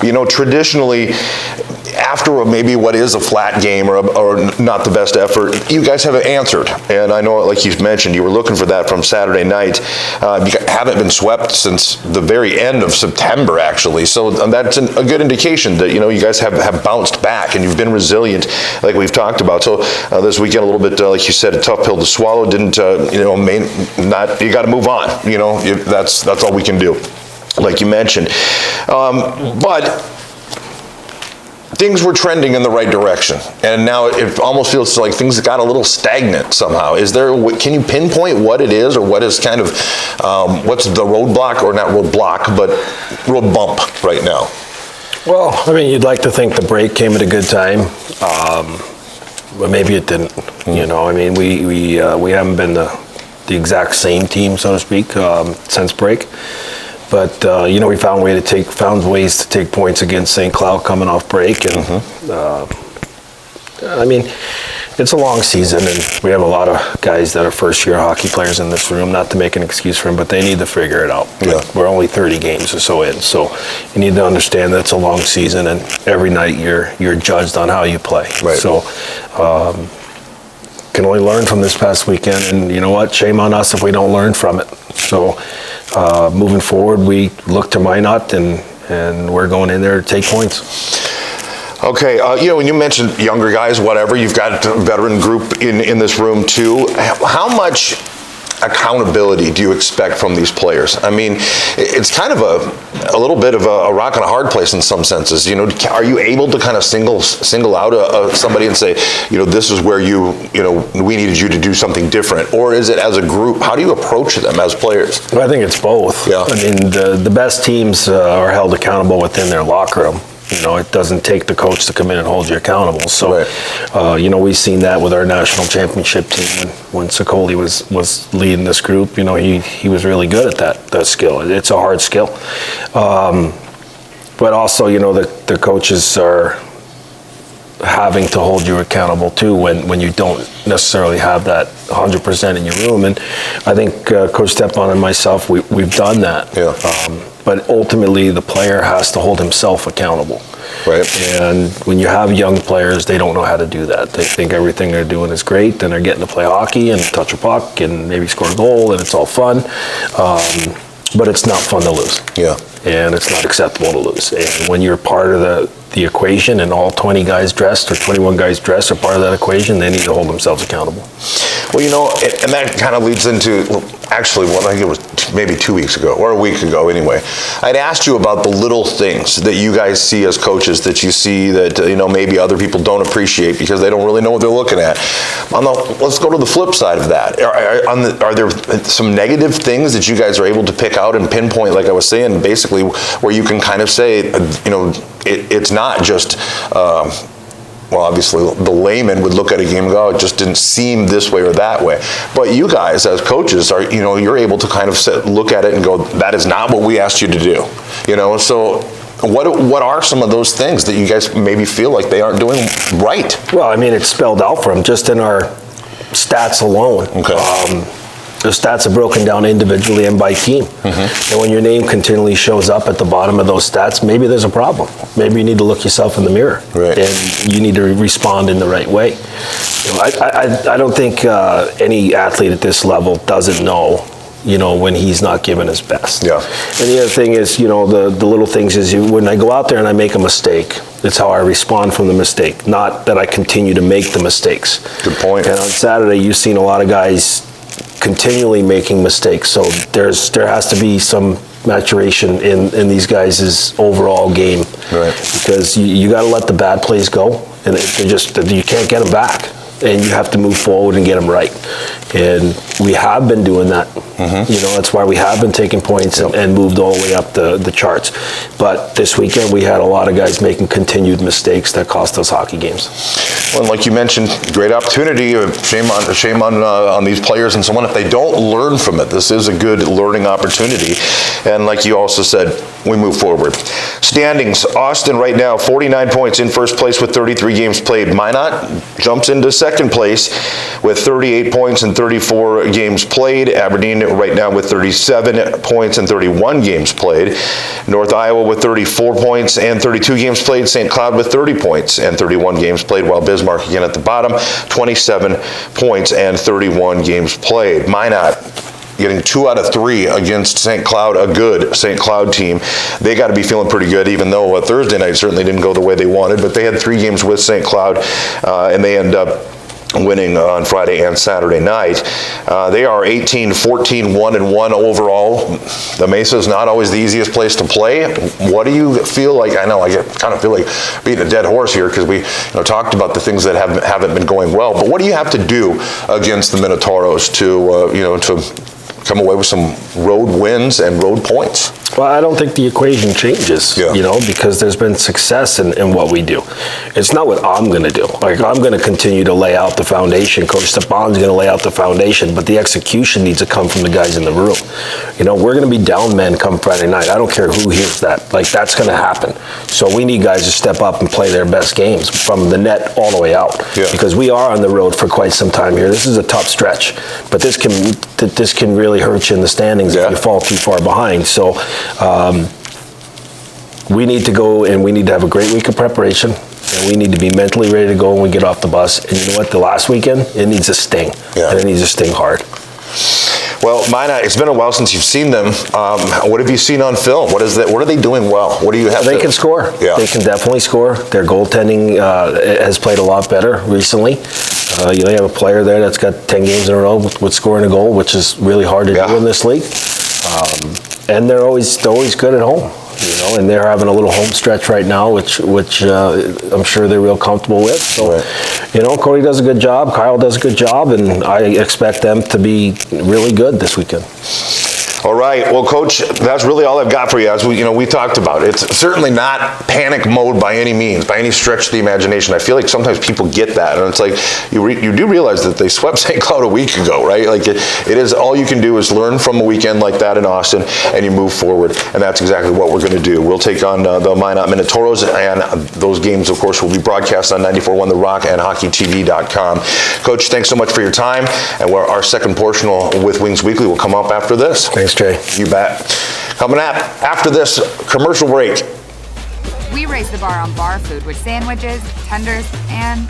Traditionally, after maybe what is a flat game or not the best effort, you guys have answered. And I know, like you mentioned, you were looking for that from Saturday night. You haven't been swept since the very end of September, actually. So that's a good indication that, you guys have bounced back and you've been resilient, like we've talked about. So this weekend, a little bit, like you said, a tough pill to swallow. Didn't, you got to move on. That's all we can do, like you mentioned. But things were trending in the right direction, and now it almost feels like things got a little stagnant somehow. Can you pinpoint what it is, or what is kind of, what's the roadblock, or not roadblock, but road bump right now? Well, I mean, you'd like to think the break came at a good time, but maybe it didn't. I mean, we haven't been the exact same team, so to speak, since break. But we found ways to take points against St. Cloud coming off break, and I mean, it's a long season, and we have a lot of guys that are first-year hockey players in this room. Not to make an excuse for them, but they need to figure it out. Yeah. We're only 30 games or so in, so you need to understand that it's a long season, and every night you're judged on how you play. Right. So. Can only learn from this past weekend, and you know what? Shame on us if we don't learn from it. So, moving forward, we look to Minot, and we're going in there to take points. Okay, when you mentioned younger guys, whatever, you've got a veteran group in this room too. How much accountability do you expect from these players? I mean, it's kind of a little bit of a rock and a hard place in some senses. Are you able to kind of single out somebody and say, this is where we needed you to do something different? Or is it as a group? How do you approach them as players? Well, I think it's both. Yeah. I mean, the best teams are held accountable within their locker room. It doesn't take the coach to come in and hold you accountable. So, right. We've seen that with our national championship team when Sokoli was leading this group. He was really good at that skill. It's a hard skill. But also, the coaches are having to hold you accountable too when you don't necessarily have that 100% in your room. And I think Coach Stepan and myself, we've done that. Yeah. But ultimately, the player has to hold himself accountable. Right. And when you have young players, they don't know how to do that. They think everything they're doing is great, and they're getting to play hockey and touch a puck and maybe score a goal, and it's all fun. But it's not fun to lose. Yeah. And it's not acceptable to lose. And when you're part of the equation, and all 20 guys dressed or 21 guys dressed are part of that equation, they need to hold themselves accountable. Well, and that kind of leads into, actually, I think it was maybe 2 weeks ago, or a week ago anyway. I'd asked you about the little things that you guys see as coaches, that you see that, maybe other people don't appreciate because they don't really know what they're looking at. Let's go to the flip side of that. Are there some negative things that you guys are able to pick out and pinpoint, like I was saying, basically, where you can kind of say, it's not just, well, obviously the layman would look at a game and go, it just didn't seem this way or that way. But you guys as coaches are, you're able to kind of look at it and go, that is not what we asked you to do. So what are some of those things that you guys maybe feel like they aren't doing right? Well, I mean, it's spelled out for them just in our stats alone. Okay. The stats are broken down individually and by team. Mm-hmm. And when your name continually shows up at the bottom of those stats, maybe there's a problem. Maybe you need to look yourself in the mirror. Right. And you need to respond in the right way. I don't think any athlete at this level doesn't know, when he's not giving his best. Yeah. And the other thing is, the little things is when I go out there and I make a mistake, it's how I respond from the mistake, not that I continue to make the mistakes. Good point. And on Saturday, you've seen a lot of guys continually making mistakes, so there has to be some maturation in these guys' overall game. Right. Because you got to let the bad plays go, and you can't get them back, and you have to move forward and get them right. And we have been doing that. Mm-hmm. That's why we have been taking points and moved all the way up the charts. But this weekend we had a lot of guys making continued mistakes that cost us hockey games. Well, and like you mentioned, great opportunity. Shame on these players and so on if they don't learn from it. This is a good learning opportunity. And like you also said, we move forward. Standings: Austin right now 49 points in first place with 33 games played. Minot jumps into second place with 38 points and 34 games played. Aberdeen right now with 37 points and 31 games played. North Iowa with 34 points and 32 games played. St. Cloud with 30 points and 31 games played, while Bismarck again at the bottom, 27 points and 31 games played. Minot getting 2 out of 3 against St. Cloud, a good St. Cloud team. They got to be feeling pretty good, even though Thursday night certainly didn't go the way they wanted, but they had 3 games with St. Cloud, and they end up winning on Friday and Saturday night. They are 18-14, 1-1 overall. The Mesa is not always the easiest place to play. What do you feel like? I know I kind of feel like beating a dead horse here because we talked about the things that haven't been going well. But what do you have to do against the Minotauros to come away with some road wins and road points? Well, I don't think the equation changes, because there's been success in what we do. It's not what I'm going to do. Like, I'm going to continue to lay out the foundation. Coach Stepan's going to lay out the foundation, but the execution needs to come from the guys in the room. We're going to be down men come Friday night. I don't care who hears that. Like, that's going to happen. So we need guys to step up and play their best games from the net all the way out. Yeah. Because we are on the road for quite some time here. This is a tough stretch, but this can really hurt you in the standings if you fall too far behind. So we need to go and we need to have a great week of preparation, and we need to be mentally ready to go when we get off the bus. And you know what? The last weekend, it needs to sting. And it needs to sting hard. Well, Minot, it's been a while since you've seen them. What have you seen on film? What are they doing well? What do you have? They can score. Yeah. They can definitely score. Their goaltending has played a lot better recently. They have a player there that's got 10 games in a row with scoring a goal, which is really hard to do in this league. And they're always good at home. And they're having a little home stretch right now, which I'm sure they're real comfortable with. So, Cody does a good job, Kyle does a good job, and I expect them to be really good this weekend. All right. Well, Coach, that's really all I've got for you. As we talked about, it's certainly not panic mode by any means, by any stretch of the imagination. I feel like sometimes people get that, and it's like you do realize that they swept St. Cloud a week ago, right? Like it is all you can do is learn from a weekend like that in Austin, and you move forward, and that's exactly what we're going to do. We'll take on the Minot Minotauros, and those games, of course, will be broadcast on 94.1 The Rock and HockeyTV.com. Coach, thanks so much for your time, and our second portion with Wings Weekly will come up after this. Thanks, Jay. You bet. Coming up after this commercial break. We raise the bar on bar food with sandwiches, tenders, and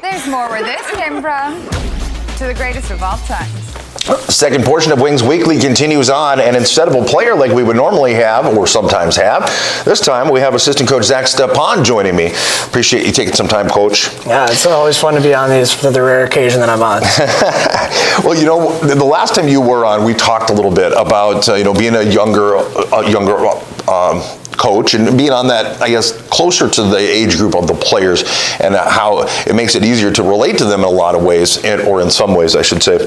there's more where this came from. To the greatest of all times. Second portion of Wings Weekly continues on, and instead of a player like we would normally have, or sometimes have, this time we have assistant coach Zach Stepan joining me. Appreciate you taking some time, Coach. Yeah, it's always fun to be on these for the rare occasion that I'm on. Well, the last time you were on, we talked a little bit about being a younger coach and being on that, I guess, closer to the age group of the players, and how it makes it easier to relate to them in a lot of ways, or in some ways, I should say.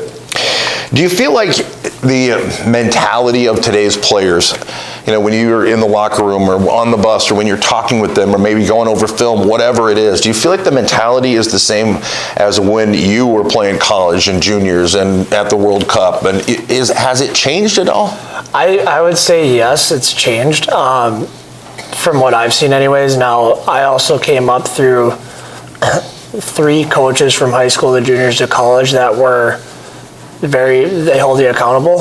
Do you feel like the mentality of today's players, when you're in the locker room or on the bus or when you're talking with them or maybe going over film, whatever it is, do you feel like the mentality is the same as when you were playing college and juniors and at the World Cup? And has it changed at all? I would say yes, it's changed. From what I've seen anyways. Now, I also came up through 3 coaches from high school to juniors to college that were they hold you accountable.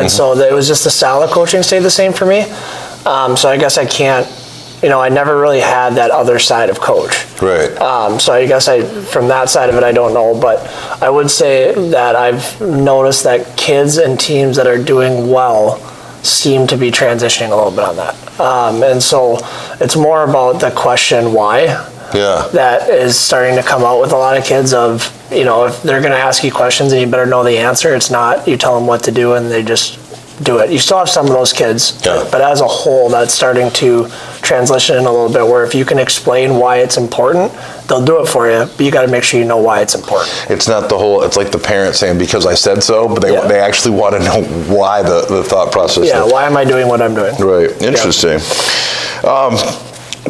So it was just the style of coaching stayed the same for me. So I guess I can't, I never really had that other side of coach. Right. So I guess from that side of it, I don't know, but I would say that I've noticed that kids and teams that are doing well seem to be transitioning a little bit on that. And so it's more about the question why. Yeah. That is starting to come out with a lot of kids of, if they're going to ask you questions and you better know the answer, it's not you tell them what to do and they just do it. You still have some of those kids, but as a whole, that's starting to transition in a little bit where if you can explain why it's important, they'll do it for you, but you got to make sure you know why it's important. It's not it's like the parent saying, because I said so, but they actually want to know why the thought process. Yeah, why am I doing what I'm doing? Right, interesting.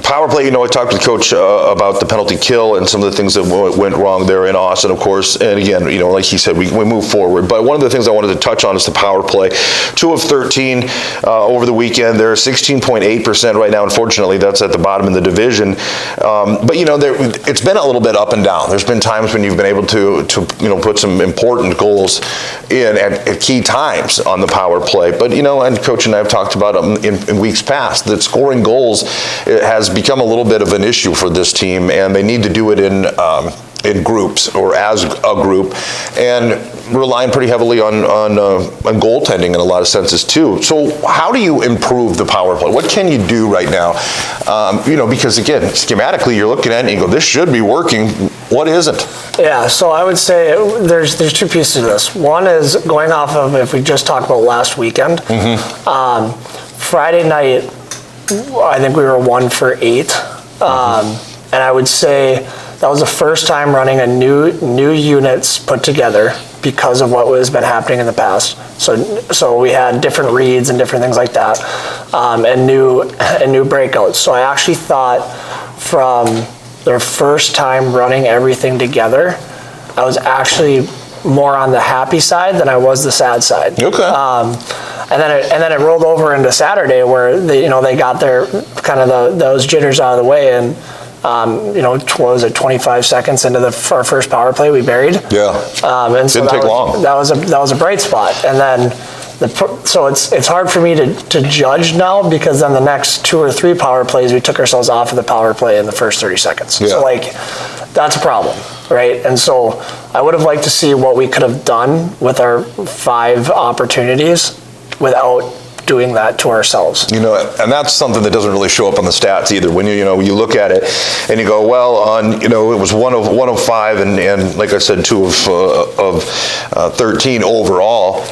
power play, I talked with Coach about the penalty kill and some of the things that went wrong there in Austin, of course. And again, like he said, we move forward. But one of the things I wanted to touch on is the power play. 2 of 13 over the weekend. They're 16.8% right now. Unfortunately, that's at the bottom in the division. But it's been a little bit up and down. There's been times when you've been able to put some important goals in at key times on the power play. But and Coach and I have talked about in weeks past that scoring goals has become a little bit of an issue for this team, and they need to do it in groups or as a group, and relying pretty heavily on goaltending in a lot of senses too. So how do you improve the power play? What can you do right now? Because again, schematically you're looking at it and you go, this should be working. What isn't? Yeah, so I would say there's 2 pieces to this. One is going off of, if we just talked about last weekend, Friday night, I think we were 1 for 8. And I would say that was the first time running a new units put together because of what has been happening in the past. So we had different reads and different things like that, and new breakouts. So I actually thought from their first time running everything together, I was actually more on the happy side than I was the sad side. Okay. And then it rolled over into Saturday where they got their kind of those jitters out of the way, and what was it, 25 seconds into our first power play we buried. Yeah. And so didn't take long. That was a bright spot, and then so it's hard for me to judge now, because then the next 2 or 3 power plays we took ourselves off of the power play in the first 30 seconds. Yeah. So that's a problem, right? And so I would have liked to see what we could have done with our 5 opportunities without doing that to ourselves. And that's something that doesn't really show up on the stats either. When you look at it and you go, well, it was 1 of 5 and like I said, 2 of 13 overall.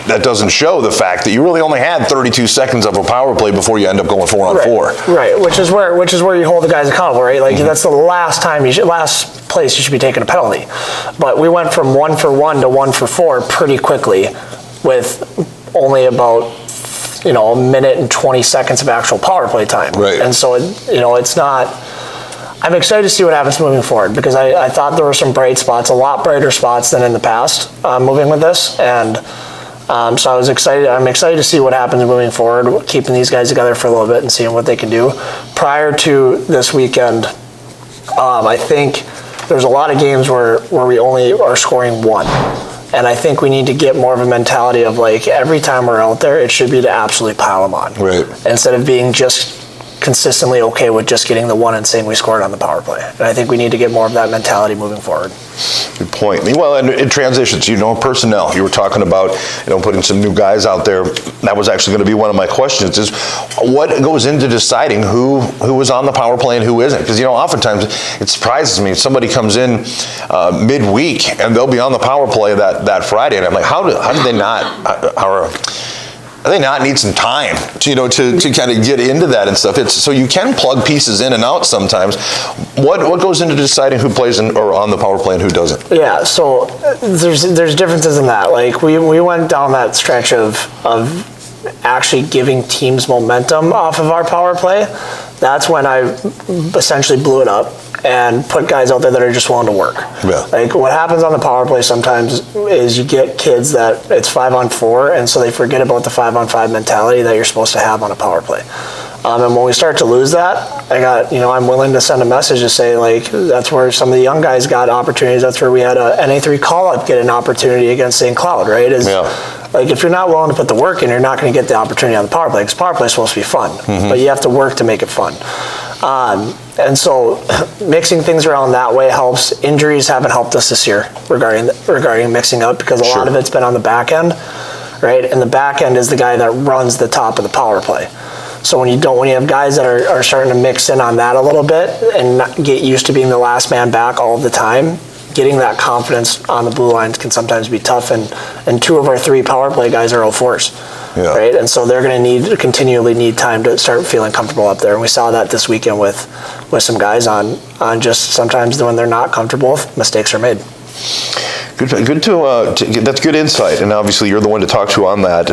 That doesn't show the fact that you really only had 32 seconds of a power play before you end up going 4 on 4. Right, which is where you hold the guys accountable, right? That's the last place you should be taking a penalty. But we went from 1 for 1 to 1 for 4 pretty quickly, with only about a minute and 20 seconds of actual power play time. Right. And so it's not. I'm excited to see what happens moving forward, because I thought there were some bright spots, a lot brighter spots than in the past, moving with this, and. So I was excited. I'm excited to see what happens moving forward, keeping these guys together for a little bit and seeing what they can do. Prior to this weekend, I think there's a lot of games where we only are scoring 1. And I think we need to get more of a mentality of every time we're out there, it should be to absolutely pile them on. Right. Instead of being just consistently okay with just getting the 1 and saying we scored on the power play. And I think we need to get more of that mentality moving forward. Good point. Well, and it transitions, personnel. You were talking about, putting some new guys out there. That was actually going to be one of my questions, is what goes into deciding who is on the power play and who isn't? Because, oftentimes it surprises me. Somebody comes in midweek and they'll be on the power play that Friday, and I'm like, how do they not need some time to kind of get into that and stuff? So you can plug pieces in and out sometimes. What goes into deciding who plays or on the power play and who doesn't? Yeah, so there's differences in that. We went down that stretch of actually giving teams momentum off of our power play. That's when I essentially blew it up and put guys out there that are just willing to work. Yeah. What happens on the power play sometimes is you get kids that it's 5 on 4, and so they forget about the 5 on 5 mentality that you're supposed to have on a power play. And when we start to lose that, I'm willing to send a message to say, that's where some of the young guys got opportunities. That's where we had a NA3 call-up get an opportunity against St. Cloud, right? If you're not willing to put the work in, you're not going to get the opportunity on the power play, because power play is supposed to be fun, but you have to work to make it fun. And so mixing things around that way helps. Injuries haven't helped us this year regarding mixing up, because a lot of it's been on the back end, right? And the back end is the guy that runs the top of the power play. So when you have guys that are starting to mix in on that a little bit and not get used to being the last man back all of the time, getting that confidence on the blue lines can sometimes be tough. And 2 of our 3 power play guys are 0-4s. Yeah. Right, and so they're going to continually need time to start feeling comfortable up there, and we saw that this weekend with some guys on just sometimes when they're not comfortable, mistakes are made. Good to that's good insight, and obviously you're the one to talk to on that.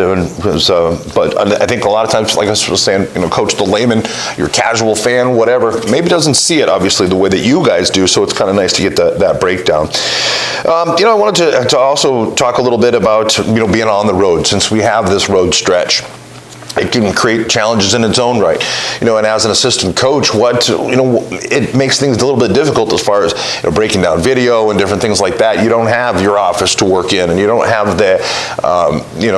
But I think a lot of times, like I was saying, Coach, the layman, your casual fan, whatever, maybe doesn't see it obviously the way that you guys do. So it's kind of nice to get that breakdown. I wanted to also talk a little bit about being on the road, since we have this road stretch. It can create challenges in its own right, and as an assistant coach, it makes things a little bit difficult as far as breaking down video and different things like that. You don't have your office to work in, and you don't have the,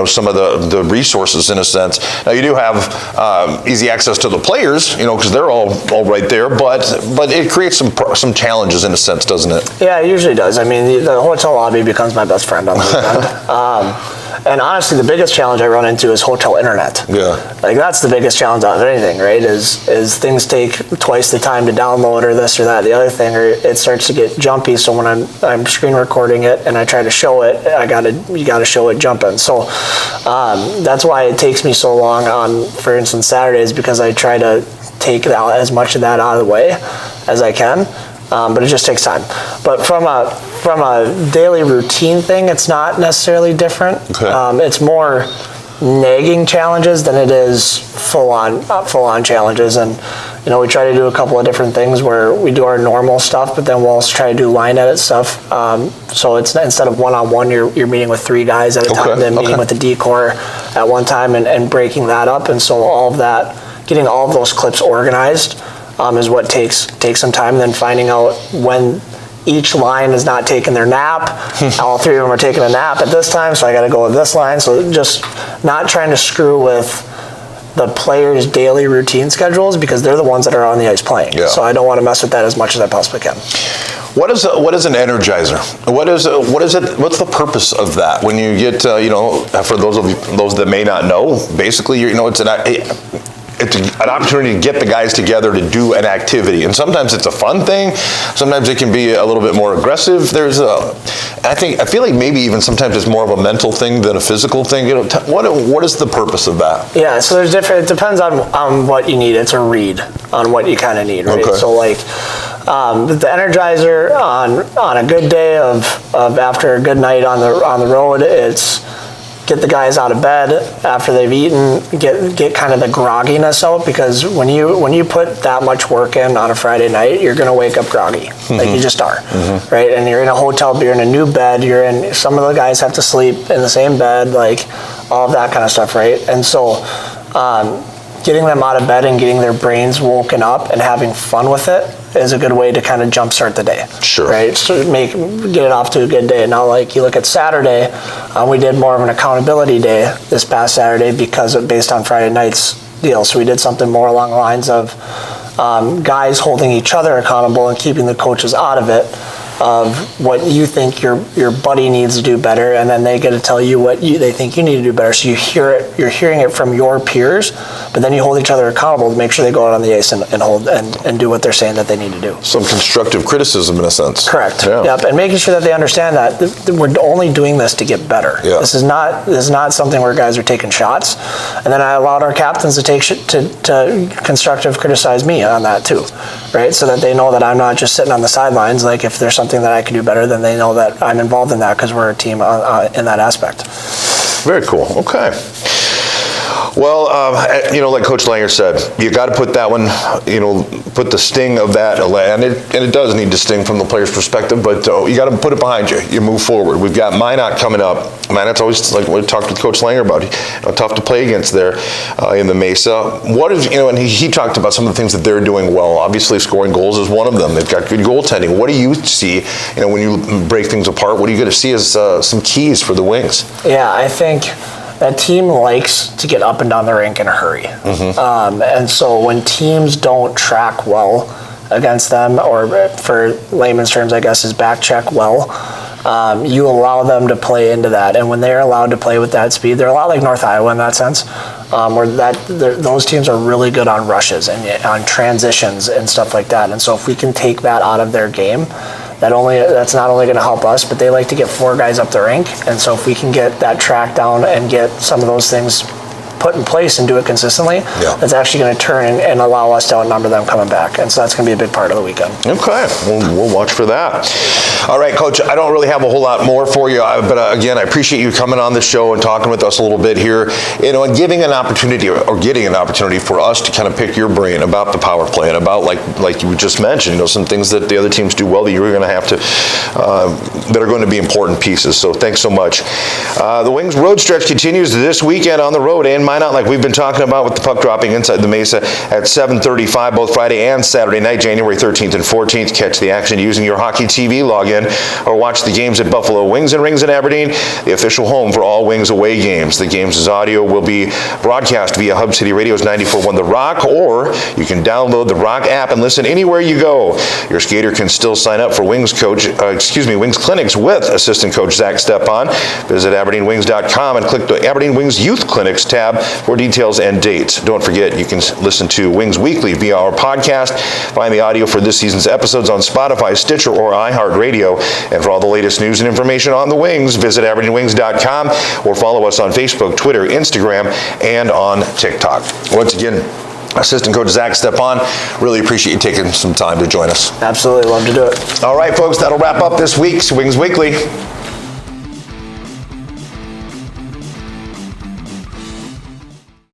some of the resources in a sense. Now you do have easy access to the players, because they're all right there, but it creates some challenges in a sense, doesn't it? Yeah, it usually does. I mean, the hotel lobby becomes my best friend on the weekend. And honestly, the biggest challenge I run into is hotel internet. Yeah. Like, that's the biggest challenge out of anything, right? Is things take twice the time to download or this or that. The other thing, or it starts to get jumpy. So when I'm screen recording it and I try to show it, you gotta show it jumping. So that's why it takes me so long on, for instance, Saturdays, because I try to take as much of that out of the way as I can. But it just takes time. But from a daily routine thing, it's not necessarily different. Okay. It's more nagging challenges than it is full-on challenges. And we try to do a couple of different things where we do our normal stuff, but then we'll also try to do line edit stuff. So it's instead of one-on-one, you're meeting with 3 guys at a time, then meeting with the decor at one time, and breaking that up. And so all of that, getting all of those clips organized, is what takes some time. Then finding out when each line is not taking their nap. All 3 of them are taking a nap at this time, so I got to go with this line. So just not trying to screw with the players' daily routine schedules, because they're the ones that are on the ice playing. Yeah. So I don't want to mess with that as much as I possibly can. What is an energizer? What is it? What's the purpose of that? When you get for those that may not know, basically it's an opportunity to get the guys together to do an activity, and sometimes it's a fun thing. Sometimes it can be a little bit more aggressive. I feel like maybe even sometimes it's more of a mental thing than a physical thing. What is the purpose of that? Yeah, so there's different. It depends on what you need. It's a read on what you kind of need, right? Okay. So like the Energizer on a good day of after a good night on the road, it's get the guys out of bed after they've eaten, get kind of the grogginess out, because when you put that much work in on a Friday night, you're going to wake up groggy. Mm-hmm. Like you just are, right? And you're in a hotel, you're in a new bed, some of the guys have to sleep in the same bed, like all of that kind of stuff, right? And so getting them out of bed and getting their brains woken up and having fun with it is a good way to kind of jumpstart the day. Sure. Right? So get it off to a good day. Now, like you look at Saturday, we did more of an accountability day this past Saturday based on Friday night's deal. So we did something more along the lines of guys holding each other accountable and keeping the coaches out of it, of what you think your buddy needs to do better, and then they get to tell you what they think you need to do better. So you're hearing it from your peers, but then you hold each other accountable to make sure they go out on the ice and do what they're saying that they need to do. Some constructive criticism in a sense. Correct. Yeah. Yep. And making sure that they understand that we're only doing this to get better. Yeah. This is not something where guys are taking shots. And then I allowed our captains to to constructive criticize me on that too, right? So that they know that I'm not just sitting on the sidelines. Like if there's something that I can do better, then they know that I'm involved in that, because we're a team in that aspect. Very cool. Okay. Well, like Coach Langer said, you got to put that one, put the sting of that, and it does need to sting from the player's perspective, but you got to put it behind you. You move forward. We've got Minot coming up. Minot's always, like we talked with Coach Langer about, tough to play against there in the Mesa. What is, and he talked about some of the things that they're doing well. Obviously, scoring goals is one of them. They've got good goaltending. What do you see, when you break things apart? What are you going to see as some keys for the Wings? Yeah, I think that team likes to get up and down the rink in a hurry. Mm-hmm. And so when teams don't track well against them, or for layman's terms, I guess, is back check well, you allow them to play into that. And when they're allowed to play with that speed, they're a lot like North Iowa in that sense, where those teams are really good on rushes and on transitions and stuff like that. And so if we can take that out of their game, that's not only going to help us, but they like to get 4 guys up the rink. And so if we can get that track down and get some of those things put in place and do it consistently, Yeah. that's actually going to turn and allow us to outnumber them coming back. And so that's going to be a big part of the weekend. Okay, we'll watch for that. All right, Coach, I don't really have a whole lot more for you, but again, I appreciate you coming on the show and talking with us a little bit here, and giving an opportunity or getting an opportunity for us to kind of pick your brain about the power play and about, like you just mentioned, some things that the other teams do well that you're going to have to, that are going to be important pieces. So thanks so much. The Wings road stretch continues this weekend on the road in Minot, like we've been talking about, with the puck dropping inside the Mesa at 7:35 both Friday and Saturday night, January 13th and 14th. Catch the action using your Hockey TV login or watch the games at Buffalo Wings and Rings in Aberdeen, the official home for all Wings away games. The games' audio will be broadcast via Hub City Radio's 94.1 The Rock, or you can download the Rock app and listen anywhere you go. Your skater can still sign up for Wings clinics with assistant coach Zach Stepan. Visit AberdeenWings.com and click the Aberdeen Wings Youth Clinics tab for details and dates. Don't forget, you can listen to Wings Weekly via our podcast. Find the audio for this season's episodes on Spotify, Stitcher, or iHeartRadio. And for all the latest news and information on the Wings, visit AberdeenWings.com or follow us on Facebook, Twitter, Instagram, and on TikTok. Once again, Assistant Coach Zach Stepan, really appreciate you taking some time to join us. Absolutely, love to do it. All right, folks, that'll wrap up this week's Wings Weekly.